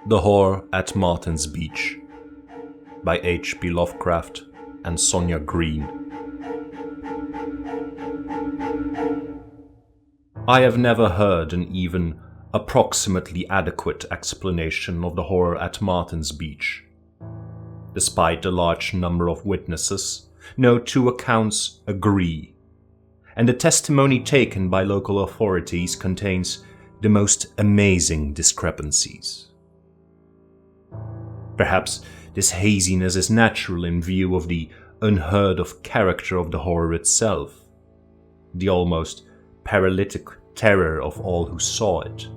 The Horror at Martin's Beach by H.P. Lovecraft and Sonia Greene. I have never heard an even approximately adequate explanation of the horror at Martin's Beach. Despite the large number of witnesses, no two accounts agree, and the testimony taken by local authorities contains the most amazing discrepancies. Perhaps this haziness is natural in view of the unheard-of character of the horror itself, the almost paralytic terror of all who saw it,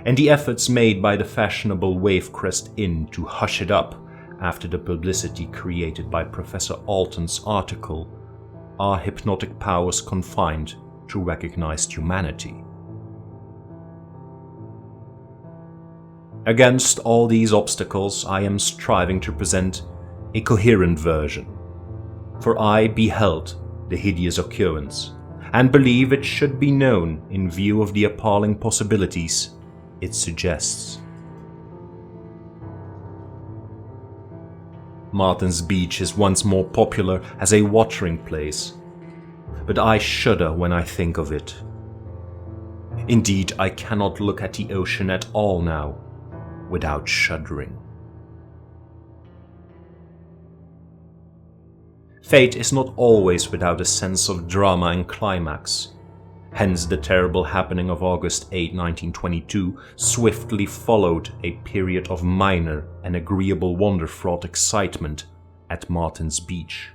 and the efforts made by the fashionable Wavecrest Inn to hush it up after the publicity created by Professor Alton's article are hypnotic powers confined to recognized humanity. Against all these obstacles, I am striving to present a coherent version, for I beheld the hideous occurrence, and believe it should be known in view of the appalling possibilities it suggests. Martin's Beach is once more popular as a watering place, but I shudder when I think of it. Indeed, I cannot look at the ocean at all now without shuddering. Fate is not always without a sense of drama and climax. Hence the terrible happening of August 8, 1922 swiftly followed a period of minor and agreeable wonder-fraught excitement at Martin's Beach.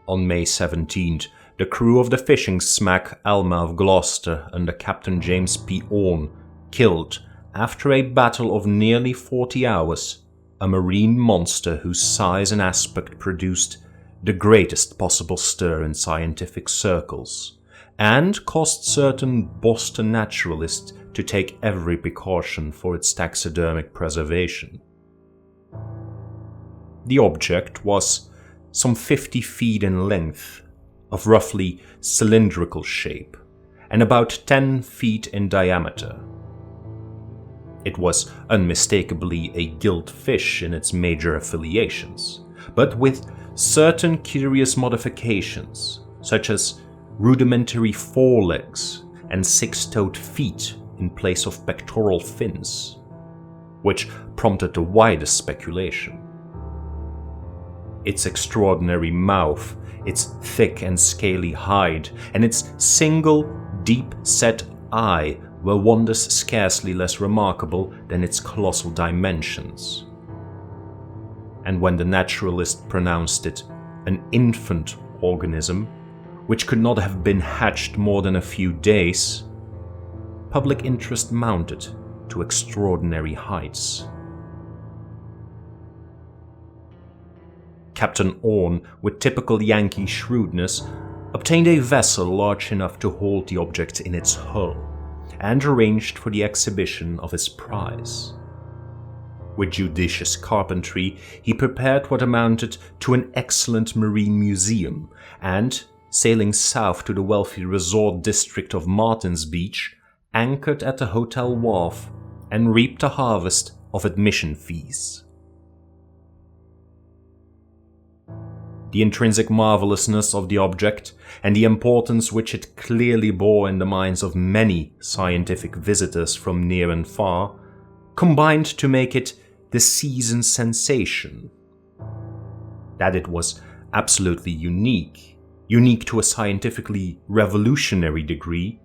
On May 17th, the crew of the fishing smack Alma of Gloucester under Captain James P. Orne killed, after a battle of nearly 40 hours, a marine monster whose size and aspect produced the greatest possible stir in scientific circles, and caused certain Boston naturalists to take every precaution for its taxidermic preservation. The object was some 50 feet in length, of roughly cylindrical shape, and about 10 feet in diameter. It was unmistakably a gilt fish in its major affiliations, but with certain curious modifications, such as rudimentary forelegs and six-toed feet in place of pectoral fins, which prompted the widest speculation. Its extraordinary mouth, its thick and scaly hide, and its single, deep-set eye were wonders scarcely less remarkable than its colossal dimensions. And when the naturalist pronounced it an infant organism, which could not have been hatched more than a few days, public interest mounted to extraordinary heights. Captain Orne, with typical Yankee shrewdness, obtained a vessel large enough to hold the object in its hull, and arranged for the exhibition of his prize. With judicious carpentry, he prepared what amounted to an excellent marine museum, and, sailing south to the wealthy resort district of Martin's Beach, anchored at the hotel wharf and reaped a harvest of admission fees. The intrinsic marvelousness of the object, and the importance which it clearly bore in the minds of many scientific visitors from near and far, combined to make it the season's sensation. That it was absolutely unique to a scientifically revolutionary degree,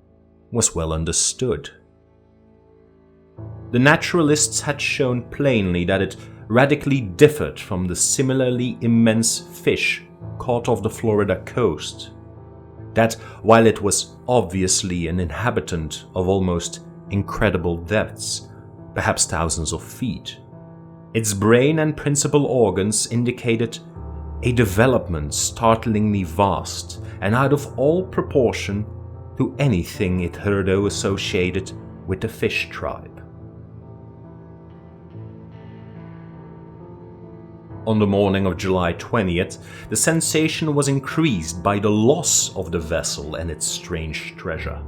was well understood. The naturalists had shown plainly that it radically differed from the similarly immense fish caught off the Florida coast, that while it was obviously an inhabitant of almost incredible depths, perhaps thousands of feet, its brain and principal organs indicated a development startlingly vast and out of all proportion to anything hitherto associated with the fish tribe. On the morning of July 20th, the sensation was increased by the loss of the vessel and its strange treasure.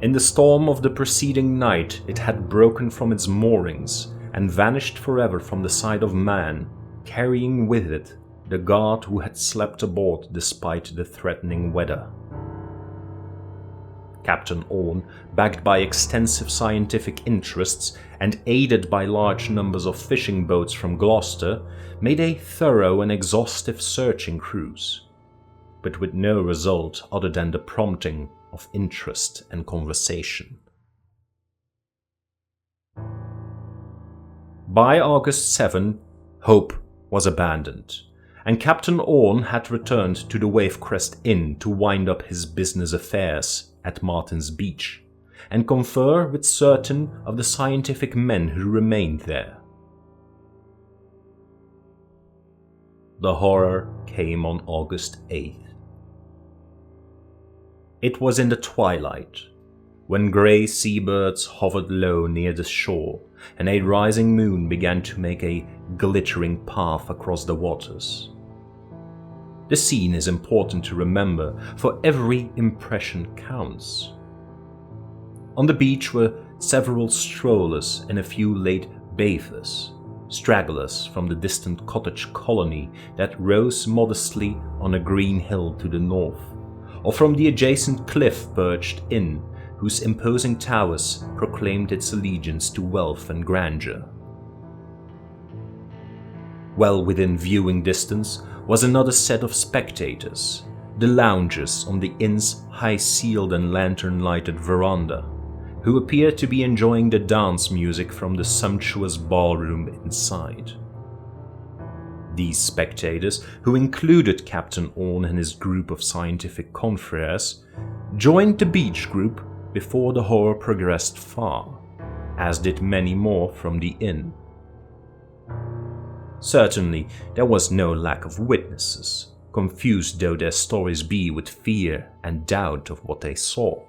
In the storm of the preceding night, it had broken from its moorings and vanished forever from the sight of man, carrying with it the guard who had slept aboard despite the threatening weather. Captain Orne, backed by extensive scientific interests and aided by large numbers of fishing boats from Gloucester, made a thorough and exhaustive searching cruise, but with no result other than the prompting of interest and conversation. By August 7, hope was abandoned, and Captain Orne had returned to the Wavecrest Inn to wind up his business affairs at Martin's Beach and confer with certain of the scientific men who remained there. The horror came on August 8th. It was in the twilight, when grey seabirds hovered low near the shore and a rising moon began to make a glittering path across the waters. The scene is important to remember, for every impression counts. On the beach were several strollers and a few late bathers, stragglers from the distant cottage colony that rose modestly on a green hill to the north, or from the adjacent cliff perched inn, whose imposing towers proclaimed its allegiance to wealth and grandeur. Well within viewing distance was another set of spectators, the loungers on the inn's high-ceiled and lantern-lighted veranda, who appeared to be enjoying the dance music from the sumptuous ballroom inside. These spectators, who included Captain Orne and his group of scientific confreres, joined the beach group before the horror progressed far, as did many more from the inn. Certainly, there was no lack of witnesses, confused though their stories be with fear and doubt of what they saw.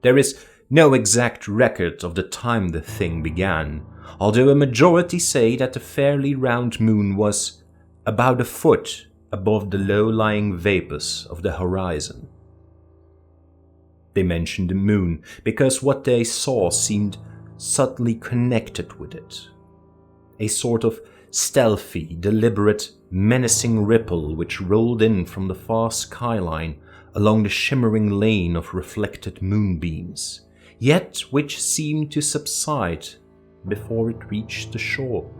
There is no exact record of the time the thing began, although a majority say that the fairly round moon was about a foot above the low-lying vapors of the horizon. They mentioned the moon because what they saw seemed subtly connected with it. A sort of stealthy, deliberate, menacing ripple which rolled in from the far skyline along the shimmering lane of reflected moonbeams, yet which seemed to subside before it reached the shore.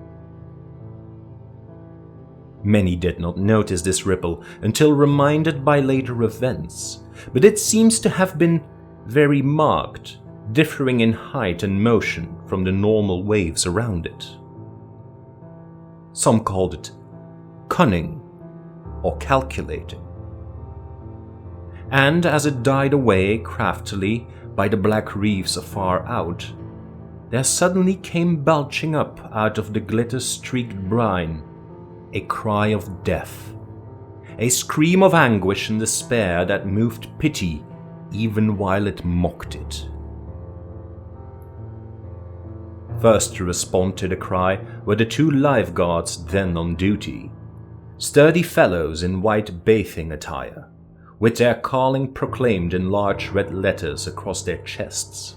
Many did not notice this ripple until reminded by later events, but it seems to have been very marked, differing in height and motion from the normal waves around it. Some called it cunning or calculating. And as it died away craftily by the black reefs afar out, there suddenly came belching up out of the glitter-streaked brine a cry of death, a scream of anguish and despair that moved pity even while it mocked it. First to respond to the cry were the two lifeguards then on duty, sturdy fellows in white bathing attire, with their calling proclaimed in large red letters across their chests.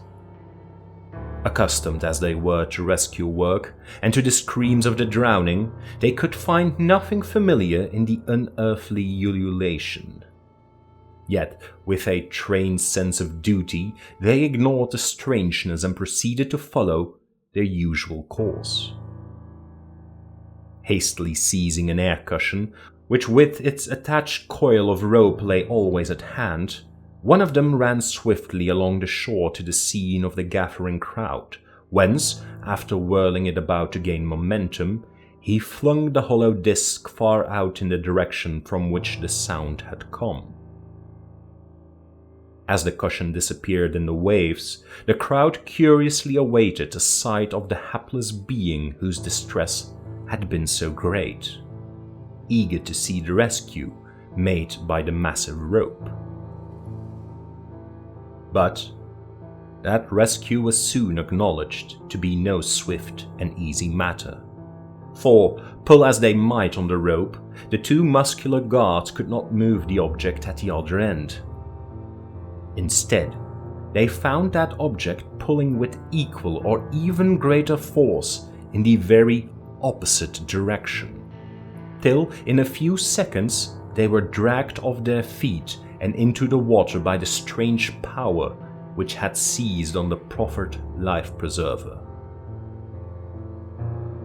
Accustomed as they were to rescue work and to the screams of the drowning, they could find nothing familiar in the unearthly ululation. Yet, with a trained sense of duty, they ignored the strangeness and proceeded to follow their usual course. Hastily seizing an air cushion, which with its attached coil of rope lay always at hand, one of them ran swiftly along the shore to the scene of the gathering crowd, whence, after whirling it about to gain momentum, he flung the hollow disc far out in the direction from which the sound had come. As the cushion disappeared in the waves, the crowd curiously awaited the sight of the hapless being whose distress had been so great, eager to see the rescue made by the massive rope. But that rescue was soon acknowledged to be no swift and easy matter, for, pull as they might on the rope, the two muscular guards could not move the object at the other end. Instead, they found that object pulling with equal or even greater force in the very opposite direction, till in a few seconds they were dragged off their feet and into the water by the strange power which had seized on the proffered life preserver.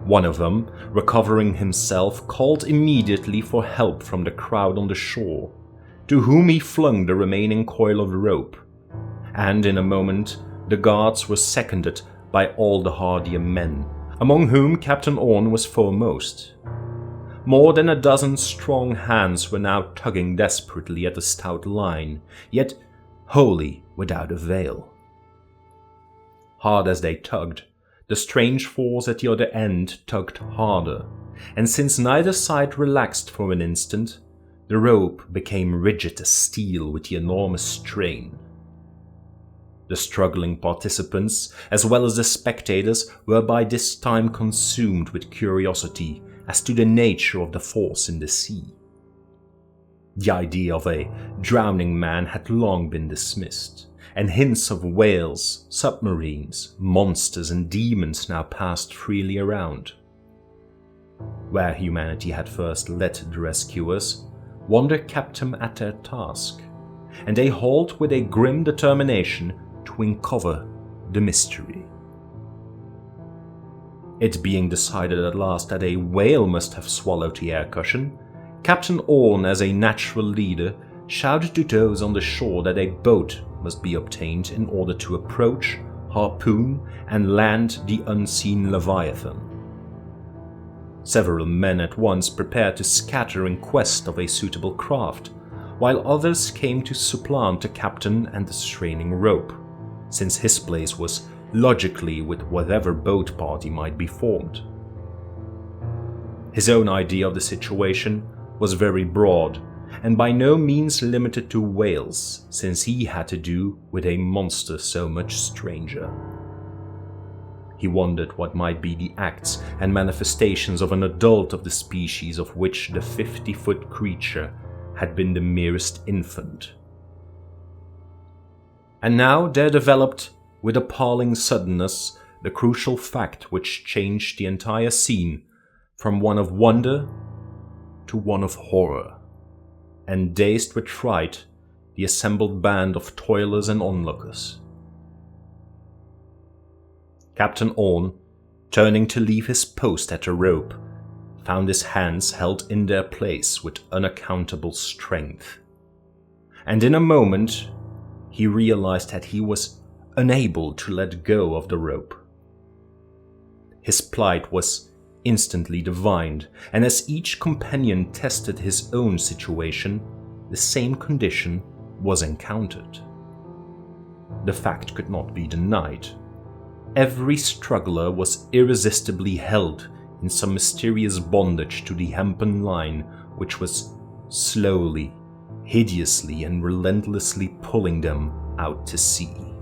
One of them, recovering himself, called immediately for help from the crowd on the shore, to whom he flung the remaining coil of rope, and in a moment the guards were seconded by all the hardier men, among whom Captain Orne was foremost. More than a dozen strong hands were now tugging desperately at the stout line, yet wholly without avail. Hard as they tugged, the strange force at the other end tugged harder, and since neither side relaxed for an instant, the rope became rigid as steel with the enormous strain. The struggling participants, as well as the spectators, were by this time consumed with curiosity as to the nature of the force in the sea. The idea of a drowning man had long been dismissed, and hints of whales, submarines, monsters, and demons now passed freely around. Where humanity had first led the rescuers, wonder kept them at their task, and they hauled with a grim determination to uncover the mystery. It being decided at last that a whale must have swallowed the air cushion, Captain Orne, as a natural leader, shouted to those on the shore that a boat must be obtained in order to approach, harpoon, and land the unseen Leviathan. Several men at once prepared to scatter in quest of a suitable craft, while others came to supplant the captain and the straining rope, since his place was logically with whatever boat party might be formed. His own idea of the situation was very broad, and by no means limited to whales, since he had to do with a monster so much stranger. He wondered what might be the acts and manifestations of an adult of the species of which the 50-foot creature had been the merest infant. And now there developed, with appalling suddenness, the crucial fact which changed the entire scene from one of wonder to one of horror, and dazed with fright the assembled band of toilers and onlookers. Captain Orne, turning to leave his post at the rope, found his hands held in their place with unaccountable strength, and in a moment he realized that he was unable to let go of the rope. His plight was instantly divined, and as each companion tested his own situation, the same condition was encountered. The fact could not be denied. Every struggler was irresistibly held in some mysterious bondage to the hempen line which was slowly, hideously, and relentlessly pulling them out to sea.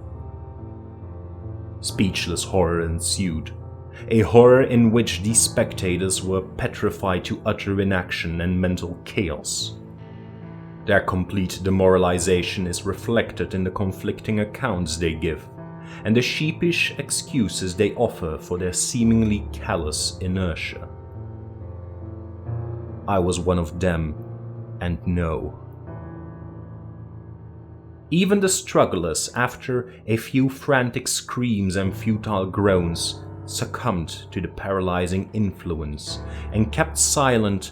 Speechless horror ensued, a horror in which the spectators were petrified to utter inaction and mental chaos. Their complete demoralization is reflected in the conflicting accounts they give, and the sheepish excuses they offer for their seemingly callous inertia. I was one of them, and no. Even the strugglers, after a few frantic screams and futile groans, succumbed to the paralyzing influence and kept silent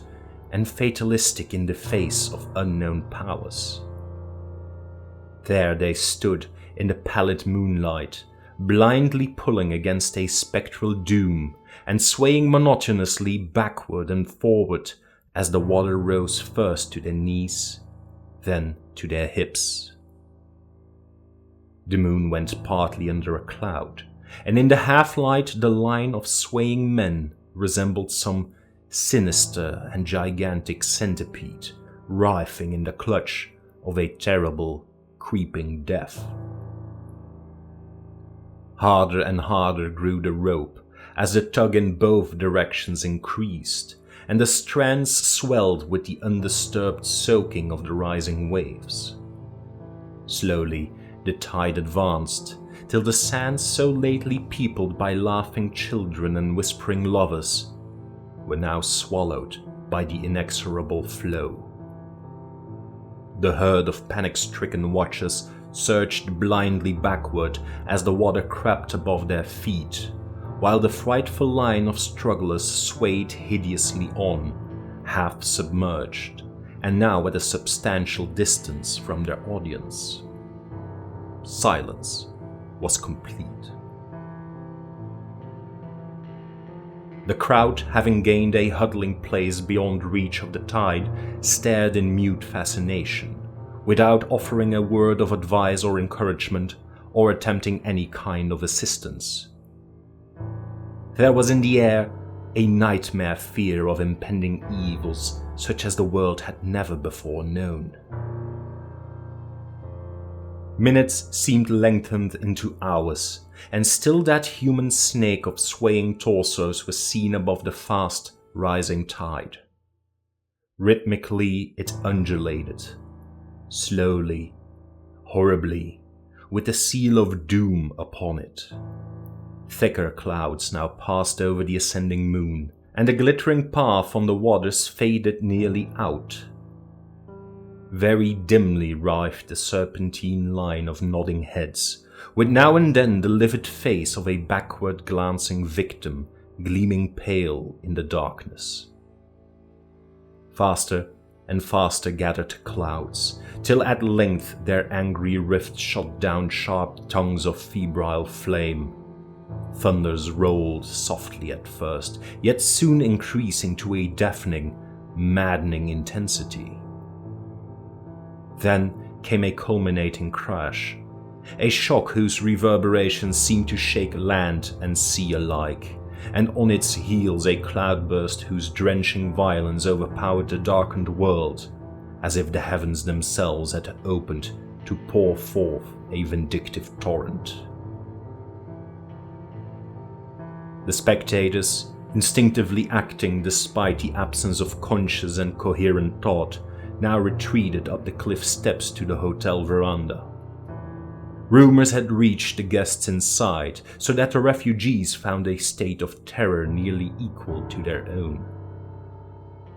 and fatalistic in the face of unknown powers. There they stood in the pallid moonlight, blindly pulling against a spectral doom and swaying monotonously backward and forward as the water rose first to their knees, then to their hips. The moon went partly under a cloud, and in the half-light the line of swaying men resembled some sinister and gigantic centipede writhing in the clutch of a terrible, creeping death. Harder and harder grew the rope as the tug in both directions increased, and the strands swelled with the undisturbed soaking of the rising waves. Slowly The tide advanced, till the sands so lately peopled by laughing children and whispering lovers were now swallowed by the inexorable flow. The herd of panic-stricken watchers surged blindly backward as the water crept above their feet, while the frightful line of strugglers swayed hideously on, half submerged, and now at a substantial distance from their audience. Silence was complete. The crowd, having gained a huddling place beyond reach of the tide, stared in mute fascination, without offering a word of advice or encouragement, or attempting any kind of assistance. There was in the air a nightmare fear of impending evils such as the world had never before known. Minutes seemed lengthened into hours, and still that human snake of swaying torsos was seen above the fast rising tide. Rhythmically it undulated, slowly, horribly, with the seal of doom upon it. Thicker clouds now passed over the ascending moon, and the glittering path on the waters faded nearly out. Very dimly writhed the serpentine line of nodding heads, with now and then the livid face of a backward-glancing victim gleaming pale in the darkness. Faster and faster gathered the clouds, till at length their angry rifts shot down sharp tongues of febrile flame. Thunders rolled softly at first, yet soon increasing to a deafening, maddening intensity. Then came a culminating crash, a shock whose reverberations seemed to shake land and sea alike, and on its heels a cloudburst whose drenching violence overpowered the darkened world, as if the heavens themselves had opened to pour forth a vindictive torrent. The spectators, instinctively acting despite the absence of conscious and coherent thought, now retreated up the cliff steps to the hotel veranda. Rumors had reached the guests inside, so that the refugees found a state of terror nearly equal to their own.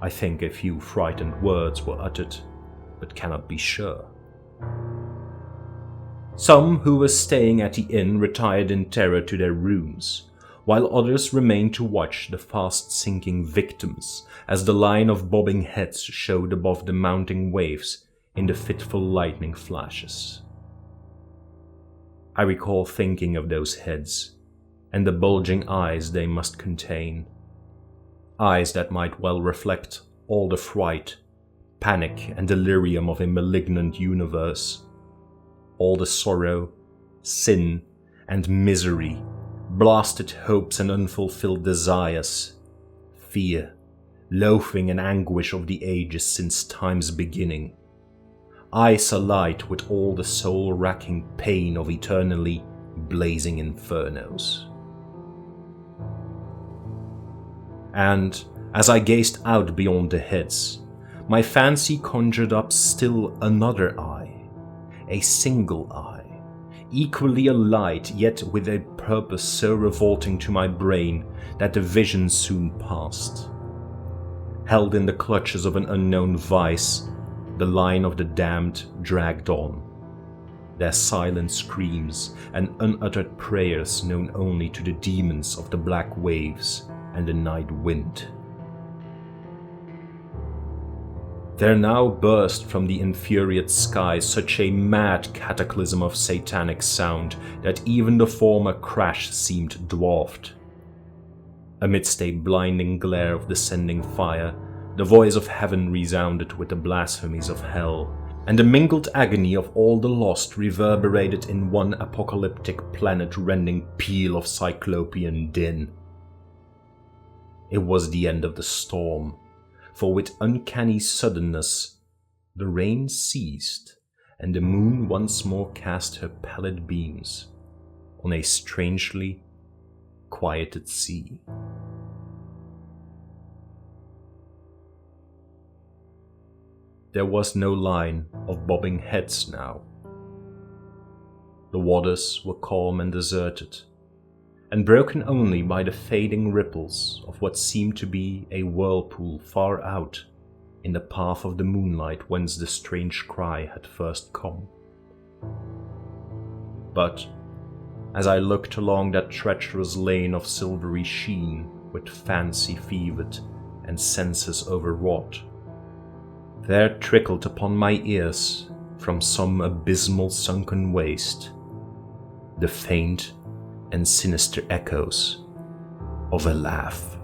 I think a few frightened words were uttered, but cannot be sure. Some who were staying at the inn retired in terror to their rooms, while others remained to watch the fast-sinking victims as the line of bobbing heads showed above the mounting waves in the fitful lightning flashes. I recall thinking of those heads, and the bulging eyes they must contain. Eyes that might well reflect all the fright, panic, and delirium of a malignant universe. All the sorrow, sin, and misery, blasted hopes and unfulfilled desires, fear, loathing and anguish of the ages since time's beginning. Eyes alight with all the soul-racking pain of eternally blazing infernos. And as I gazed out beyond the heads, my fancy conjured up still another eye, a single eye, equally alight yet with a purpose so revolting to my brain that the vision soon passed. Held in the clutches of an unknown vice, the line of the damned dragged on, their silent screams and unuttered prayers known only to the demons of the black waves and the night wind. There now burst from the infuriate sky such a mad cataclysm of satanic sound that even the former crash seemed dwarfed. Amidst a blinding glare of descending fire, the voice of heaven resounded with the blasphemies of hell, and the mingled agony of all the lost reverberated in one apocalyptic planet-rending peal of cyclopean din. It was the end of the storm, for with uncanny suddenness the rain ceased, and the moon once more cast her pallid beams on a strangely quieted sea. There was no line of bobbing heads now. The waters were calm and deserted, and broken only by the fading ripples of what seemed to be a whirlpool far out in the path of the moonlight whence the strange cry had first come. But as I looked along that treacherous lane of silvery sheen with fancy fevered and senses overwrought, there trickled upon my ears from some abysmal sunken waste the faint and sinister echoes of a laugh.